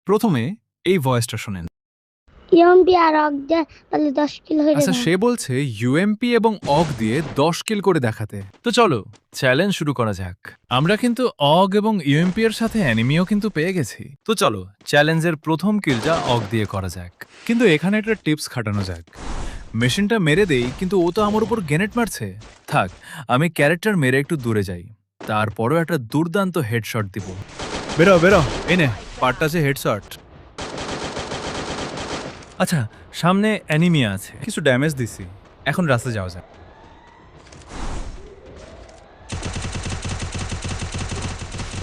প্রথমে এই ভয়েসটা শোনেন। ইউএমপি আর অগ দিয়ে তাহলে 10 কিলো হয়ে আচ্ছা, যাবে। সে বলছে ইউএমপি এবং অগ দিয়ে 10 কিল করে দেখাতে। তো চলো চ্যালেঞ্জ শুরু করা যাক। আমরা কিন্তু অগ এবং ইউএমপি এর সাথে অ্যানিমিও কিন্তু পেয়ে গেছি। তো চলো চ্যালেঞ্জের প্রথম কিলটা অগ দিয়ে করা যাক। কিন্তু এখানে একটা টিপস খাটানো যাক। মেশিনটা মেরে দেই, কিন্তু ও তো আমার উপর গ্রেনেড মারছে। থাক, আমি ক্যারেক্টার মেরে একটু দূরে যাই, তারপরও একটা দুর্দান্ত হেডশট দিব। বেরো বেরো, এনে পার্টটা আছে হেডশট। আচ্ছা, সামনে অ্যানিমিয়া আছে, কিছু ড্যামেজ দিছি, এখন রাস্তায় যাওয়া যাক।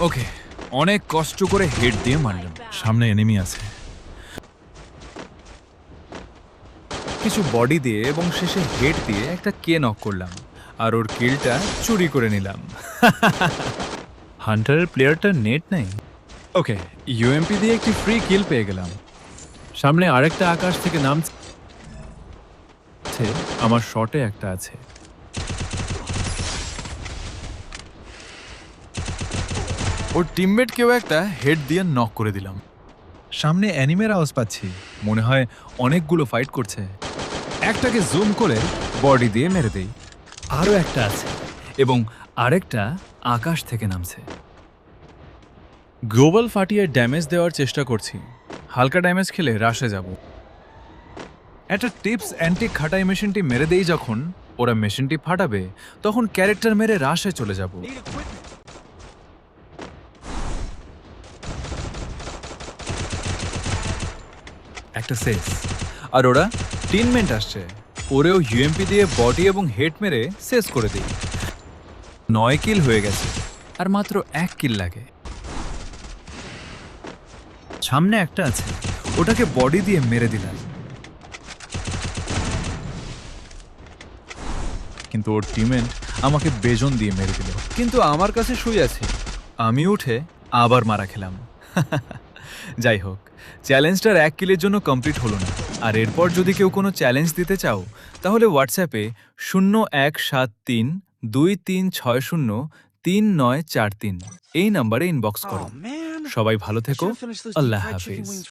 ওকে, অনেক কষ্ট করে হেড দিয়ে মারলাম। সামনে এনিমি আছে, কিছু বডি দিয়ে এবং শেষে হেড দিয়ে একটা কে নক করলাম, আর ওর কিলটা চুরি করে নিলাম। হান্টারের প্লেয়ারটা নেট নেই। ওকে, ইউএমপি দিয়ে একটি ফ্রি কিল পেয়ে গেলাম। সামনে আরেকটা আকাশ থেকে নামছে, আমার শটে একটা আছে। ওর টিমমেট কেউ একটা হেড দিয়ে নক করে দিলাম। সামনে অ্যানিমের আওয়াজ পাচ্ছি, মনে হয় অনেকগুলো ফাইট করছে। একটাকে জুম করে বডি দিয়ে মেরে দেই। আরও একটা আছে এবং আরেকটা আকাশ থেকে নামছে। গ্লোবাল ফাটিয়ে ড্যামেজ দেওয়ার চেষ্টা করছি, হালকা ড্যামেজ খেলে রাশে যাব। একটা টিপস অ্যান্টি খাটাই মেশিনটি মেরে দেই, যখন ওরা মেশিনটি ফাটাবে তখন ক্যারেক্টার মেরে রাশে চলে যাব। একটা শেষ, আর ওরা টিমমেট আসছে, ওরেও ইউএমপি দিয়ে বডি এবং হেড মেরে শেষ করে দিই। 9 কিল হয়ে গেছে, আর মাত্র 1 কিল লাগে। সামনে একটা আছে, ওটাকে বডি দিয়ে মেরে দিলাম, কিন্তু ওর টিমমেট আমাকে বেজন দিয়ে মেরে দিল। কিন্তু আমার কাছে সুই আছে, আমি উঠে আবার মারা খেলাম। যাই হোক, চ্যালেঞ্জটার 1 কিলের জন্য কমপ্লিট হলো না। আর এরপর যদি কেউ কোনো চ্যালেঞ্জ দিতে চাও, তাহলে হোয়াটসঅ্যাপে 017323603943 এই নাম্বারে ইনবক্স করো। সবাই ভালো থেকো, আল্লাহ হাফিজ।